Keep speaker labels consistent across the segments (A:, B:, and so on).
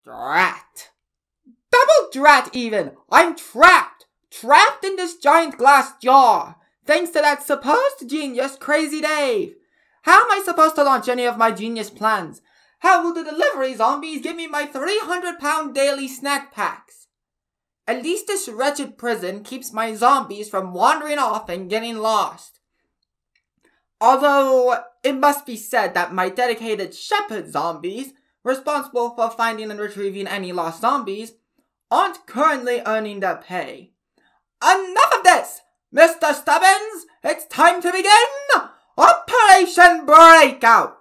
A: Drat. Double drat even! I'm trapped! Trapped in this giant glass jar! Thanks to that supposed genius, Crazy Dave! How am I supposed to launch any of my genius plans? How will the delivery zombies give me my 300-pound daily snack packs? At least this wretched prison keeps my zombies from wandering off and getting lost. Although, it must be said that my dedicated shepherd zombies, responsible for finding and retrieving any lost zombies, aren't currently earning their pay. Enough of this! Mr. Stubbins, it's time to begin Operation Breakout!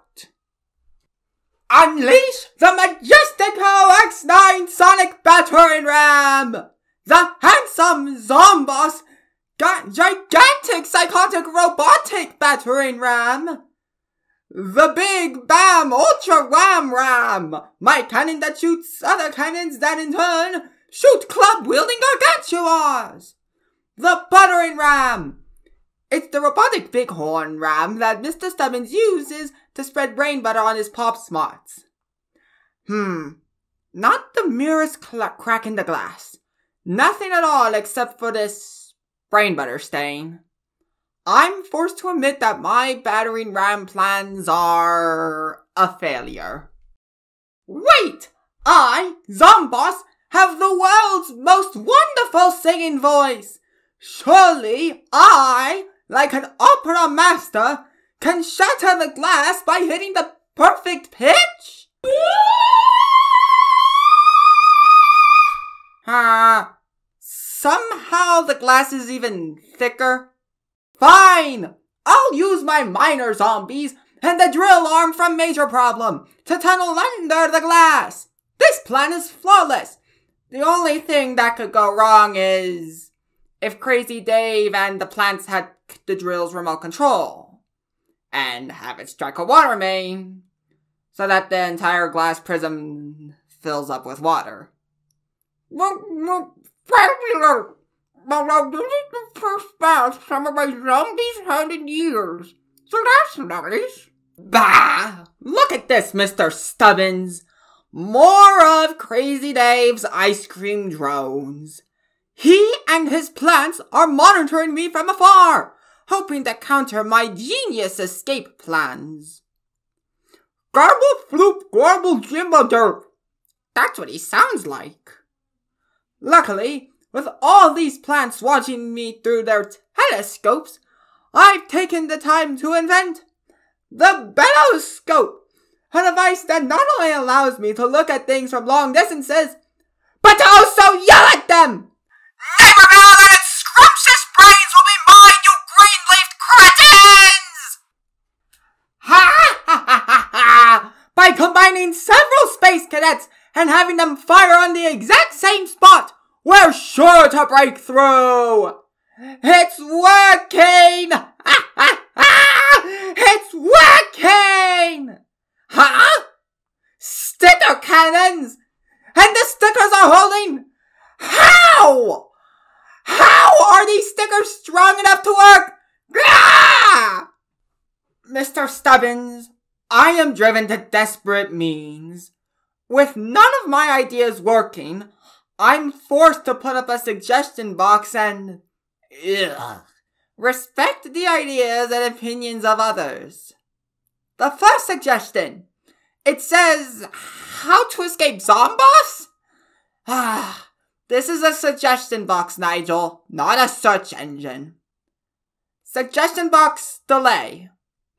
A: Unleash the Majestico X9 Sonic Battering Ram! The handsome Zomboss gigantic psychotic robotic battering ram! The Big Bam Ultra Wham Ram! My cannon that shoots other cannons that in turn shoot club-wielding gargantuars! The Buttering Ram! It's the robotic bighorn ram that Mr. Stubbins uses to spread brain butter on his Pop Smarts. Not the merest crack in the glass. Nothing at all except for this brain butter stain. I'm forced to admit that my battering ram plans are a failure. Wait! I, Zomboss, have the world's most wonderful singing voice! Surely I, like an opera master, can shatter the glass by hitting the perfect pitch? Somehow the glass is even thicker. Fine! I'll use my minor zombies and the drill arm from Major Problem to tunnel under the glass. This plan is flawless. The only thing that could go wrong is if Crazy Dave and the plants had the drill's remote control and have it strike a water main so that the entire glass prism fills up with water.
B: Fabulous! But this is the first batch some of my zombies had in years, so that's nice.
A: Bah! Look at this, Mr. Stubbins. More of Crazy Dave's ice cream drones. He and his plants are monitoring me from afar, hoping to counter my genius escape plans.
B: Garble floop garble jimbo derp.
A: That's what he sounds like. Luckily, with all these plants watching me through their telescopes, I've taken the time to invent the Belloscope, a device that not only allows me to look at things from long distances, but to also yell at them!
C: Never know that its scrumptious brains will be mine, you green-leafed cretins!
A: Ha ha ha ha ha! By combining several space cadets and having them fire on the exact same spot, we're sure to break through! It's working! Ha ha ha! It's working! Huh? Sticker cannons! And the stickers are holding! How? How are these stickers strong enough to work? Ah! Mr. Stubbins, I am driven to desperate means. With none of my ideas working, I'm forced to put up a suggestion box and respect the ideas and opinions of others. The first suggestion. It says, how to escape Zomboss? This is a suggestion box, Nigel, not a search engine. Suggestion box delay.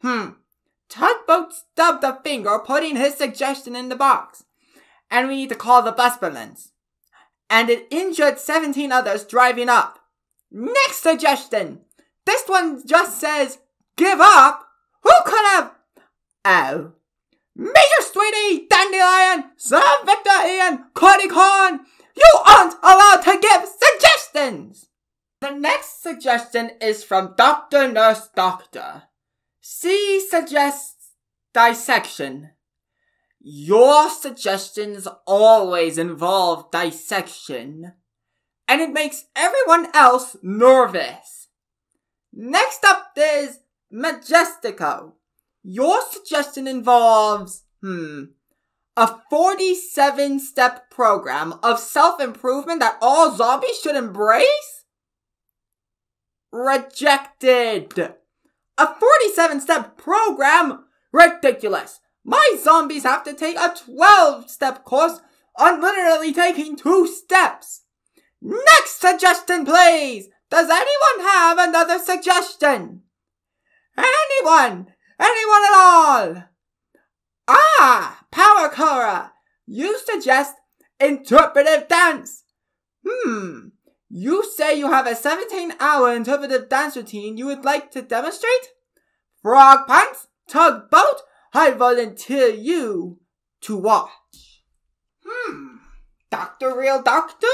A: Tugboat stubbed a finger putting his suggestion in the box. And we need to call the busbulance. And it injured 17 others driving up. Next suggestion. This one just says, give up? Who could have? Oh. Major Sweetie, Dandelion, Sir Victor Ian, Cody Corn, you aren't allowed to give suggestions! The next suggestion is from Dr. Nurse Doctor. She suggests dissection. Your suggestions always involve dissection, and it makes everyone else nervous. Next up is Majestico. Your suggestion involves, A 47-step program of self-improvement that all zombies should embrace? Rejected. A 47-step program? Ridiculous. My zombies have to take a 12-step course on literally taking 2 steps. Next suggestion, please. Does anyone have another suggestion? Anyone? Anyone at all? Ah, Power Cora. You suggest interpretive dance. You say you have a 17-hour interpretive dance routine you would like to demonstrate? Frog Pants? Tugboat? I volunteer you to watch. Dr. Real Doctor?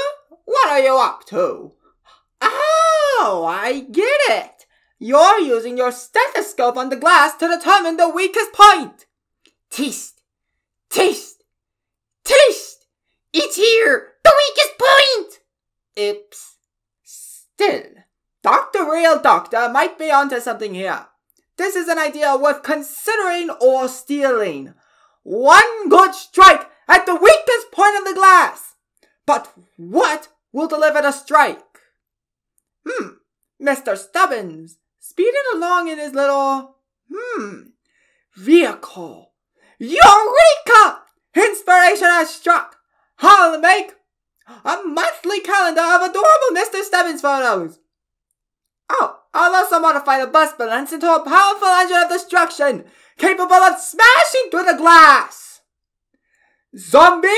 A: What are you up to? Oh, I get it. You're using your stethoscope on the glass to determine the weakest point. Taste. Taste. Taste. It's here. The weakest point. Oops. Still, Dr. Real Doctor might be onto something here. This is an idea worth considering or stealing. One good strike at the weakest point of the glass. But what will deliver the strike? Mr. Stubbins, speeding along in his little, vehicle. Eureka! Inspiration has struck. I'll make a monthly calendar of adorable Mr. Stubbins photos. Oh, I'll also modify the bus balance into a powerful engine of destruction, capable of smashing through the glass. Zombies,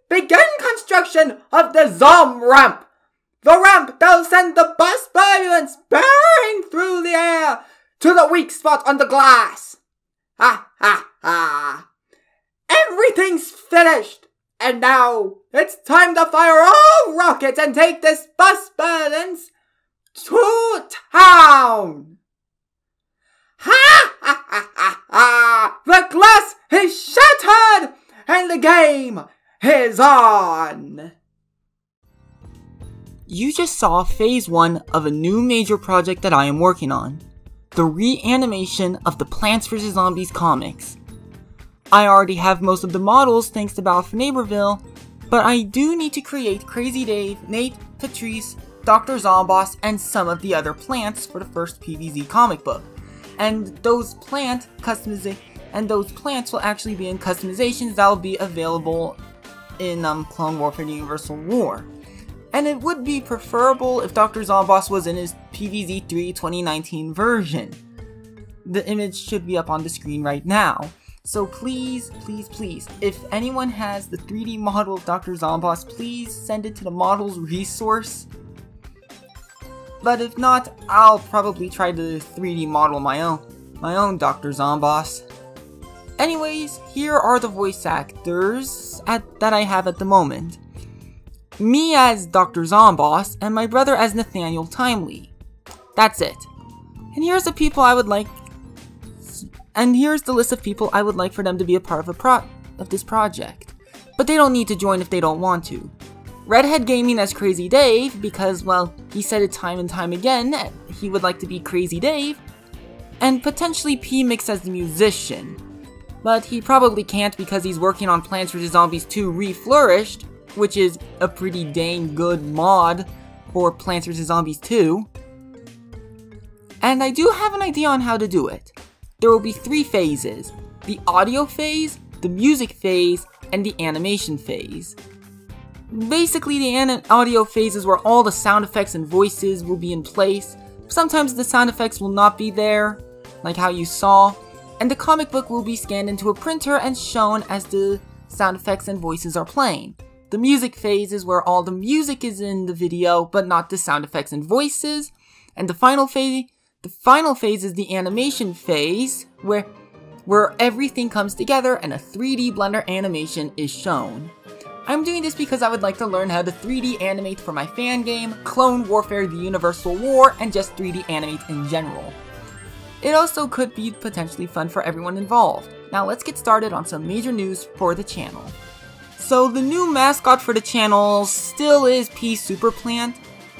A: begin construction of the Zom Ramp. The ramp that'll send the bus ambulance bearing through the air to the weak spot on the glass. Ha ha ha. Everything's finished. And now it's time to fire all rockets and take this bus balance to town. Ha ha ha ha ha. The glass is shattered and the game is on. You just saw phase 1 of a new major project that I am working on. The reanimation of the Plants vs. Zombies comics. I already have most of the models thanks to Battle for Neighborville, but I do need to create Crazy Dave, Nate, Patrice, Dr. Zomboss, and some of the other plants for the first PvZ comic book. And those plants will actually be in customizations that will be available in Clone Warfare Universal War. And it would be preferable if Dr. Zomboss was in his PvZ 3 2019 version. The image should be up on the screen right now. So please, please, please, if anyone has the 3D model of Dr. Zomboss, please send it to the models resource. But if not, I'll probably try to 3D model my own Dr. Zomboss. Anyways, here are the voice actors that I have at the moment. Me as Dr. Zomboss, and my brother as Nathaniel Timely. That's it. And here's the people I would like. And here's the list of people I would like for them to be a part of this project. But they don't need to join if they don't want to. Redhead Gaming as Crazy Dave, because, well, he said it time and time again that he would like to be Crazy Dave. And potentially P-Mix as the musician. But he probably can't because he's working on Plants vs. Zombies 2 Reflourished, which is a pretty dang good mod for Plants vs. Zombies 2. And I do have an idea on how to do it. There will be 3 phases: the audio phase, the music phase, and the animation phase. Basically, the audio phase is where all the sound effects and voices will be in place. Sometimes the sound effects will not be there, like how you saw, and the comic book will be scanned into a printer and shown as the sound effects and voices are playing. The music phase is where all the music is in the video, but not the sound effects and voices. And the final phase is the animation phase, where everything comes together and a 3D Blender animation is shown. I'm doing this because I would like to learn how to 3D animate for my fan game, Clone Warfare: The Universal War, and just 3D animate in general. It also could be potentially fun for everyone involved. Now let's get started on some major news for the channel. So the new mascot for the channel still is P Super Plant,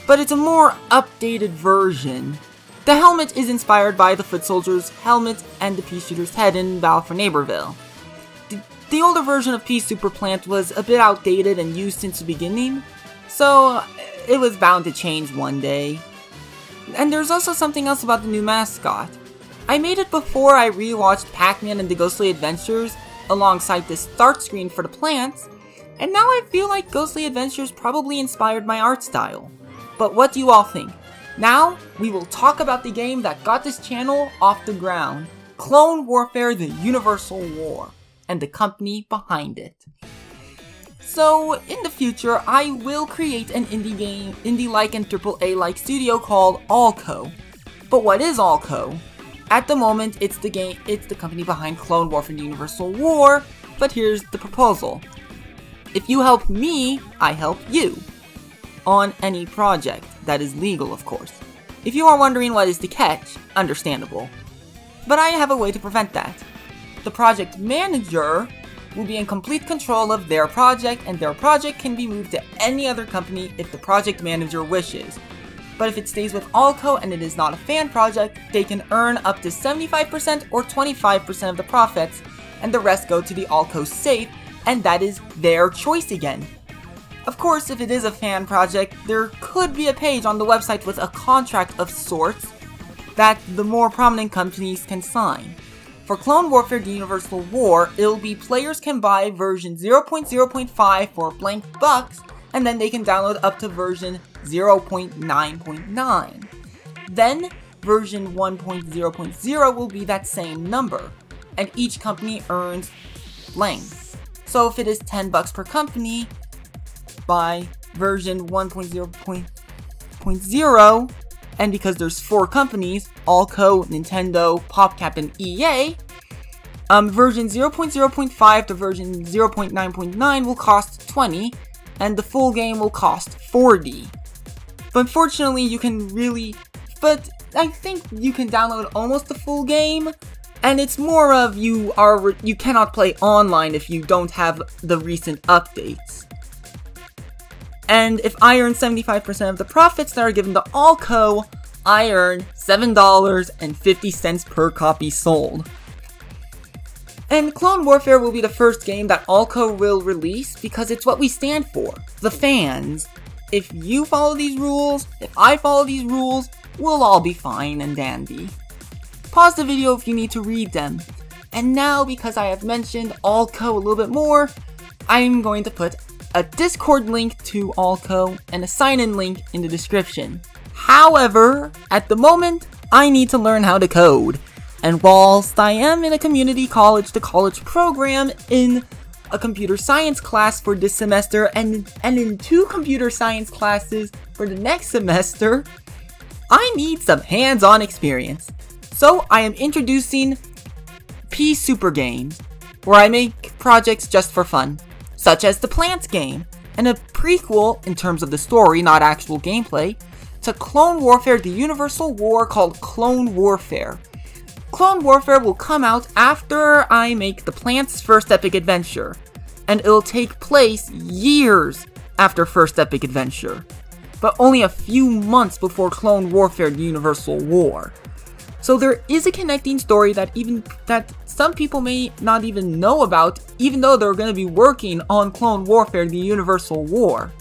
A: but it's a more updated version. The helmet is inspired by the Foot Soldier's helmet and the Pea Shooter's head in Battle for Neighborville. the older version of Pea Super Plant was a bit outdated and used since the beginning, so it was bound to change one day. And there's also something else about the new mascot. I made it before I rewatched Pac-Man and the Ghostly Adventures alongside the start screen for the plants, and now I feel like Ghostly Adventures probably inspired my art style. But what do you all think? Now, we will talk about the game that got this channel off the ground, Clone Warfare: The Universal War, and the company behind it. So, in the future, I will create an indie-like and AAA-like studio called Allco. But what is Allco? At the moment, it's the company behind Clone Warfare: The Universal War, but here's the proposal. If you help me, I help you. On any project. That is legal, of course. If you are wondering what is the catch, understandable. But I have a way to prevent that. The project manager will be in complete control of their project, and their project can be moved to any other company if the project manager wishes. But if it stays with Allco and it is not a fan project, they can earn up to 75% or 25% of the profits, and the rest go to the Allco safe, and that is their choice again. Of course, if it is a fan project, there could be a page on the website with a contract of sorts that the more prominent companies can sign. For Clone Warfare: The Universal War, it'll be players can buy version 0.0.5 for blank bucks, and then they can download up to version 0.9.9. Then, version 1.0.0 will be that same number, and each company earns blank. So if it is $10 per company, by version 1.0.0, and because there's 4 companies, Allco, Nintendo, PopCap, and EA, version 0.0.5 to version 0.9.9 will cost $20, and the full game will cost $40. But fortunately, I think you can download almost the full game, and it's more of you cannot play online if you don't have the recent updates. And if I earn 75% of the profits that are given to Allco, I earn $7.50 per copy sold. And Clone Warfare will be the first game that Allco will release because it's what we stand for, the fans. If you follow these rules, if I follow these rules, we'll all be fine and dandy. Pause the video if you need to read them. And now, because I have mentioned Allco a little bit more, I'm going to put a Discord link to Allco and a sign-in link in the description. However, at the moment, I need to learn how to code. And whilst I am in a community college-to-college program in a computer science class for this semester and in 2 computer science classes for the next semester, I need some hands-on experience. So I am introducing Pea Super Games, where I make projects just for fun, such as the Plants game, and a prequel, in terms of the story, not actual gameplay, to Clone Warfare: The Universal War called Clone Warfare. Clone Warfare will come out after I make the Plants' first epic adventure, and it'll take place years after first epic adventure, but only a few months before Clone Warfare: The Universal War. So there is a connecting story that some people may not even know about, even though they're going to be working on Clone Warfare: The Universal War.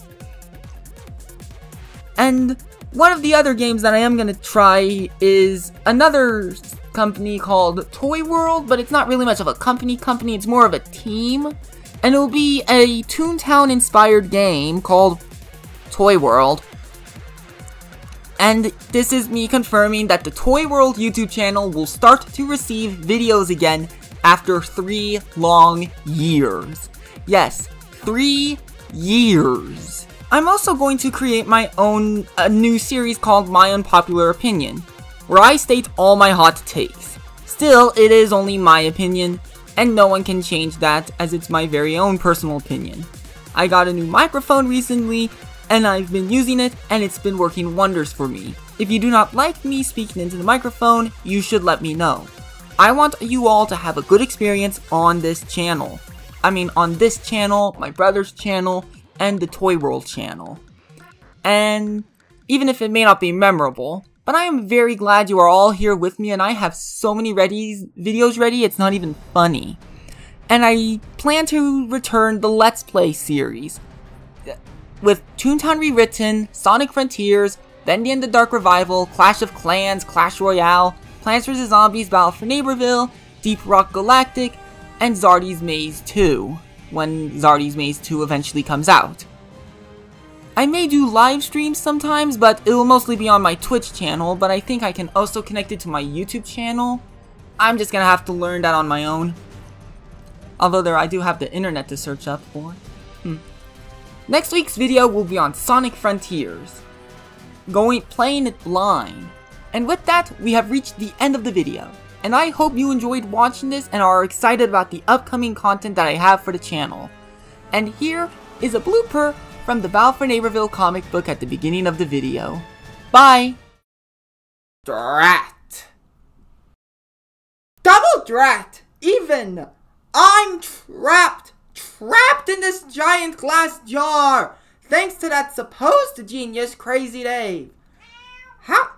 A: And one of the other games that I am going to try is another company called Toy World, but it's not really much of a company, it's more of a team. And it will be a Toontown inspired game called Toy World. And this is me confirming that the Toy World YouTube channel will start to receive videos again after 3 long years. Yes, 3 years. I'm also going to create a new series called My Unpopular Opinion, where I state all my hot takes. Still, it is only my opinion, and no one can change that as it's my very own personal opinion. I got a new microphone recently, and I've been using it, and it's been working wonders for me. If you do not like me speaking into the microphone, you should let me know. I want you all to have a good experience on this channel. I mean, on this channel, my brother's channel, and the Toy World channel. And even if it may not be memorable, but I am very glad you are all here with me, and I have so many videos ready, it's not even funny. And I plan to return the Let's Play series with Toontown Rewritten, Sonic Frontiers, Bendy and the Dark Revival, Clash of Clans, Clash Royale, Plants vs. Zombies Battle for Neighborville, Deep Rock Galactic, and Zardy's Maze 2, when Zardy's Maze 2 eventually comes out. I may do live streams sometimes, but it will mostly be on my Twitch channel, but I think I can also connect it to my YouTube channel. I'm just gonna have to learn that on my own. Although I do have the internet to search up for. Next week's video will be on Sonic Frontiers. Playing it blind. And with that, we have reached the end of the video. And I hope you enjoyed watching this and are excited about the upcoming content that I have for the channel. And here is a blooper from the Battle for Neighborville comic book at the beginning of the video. Bye!
B: Drat. Double drat! Even! I'm trapped in this giant glass jar! Thanks to that supposed genius, Crazy Dave. How?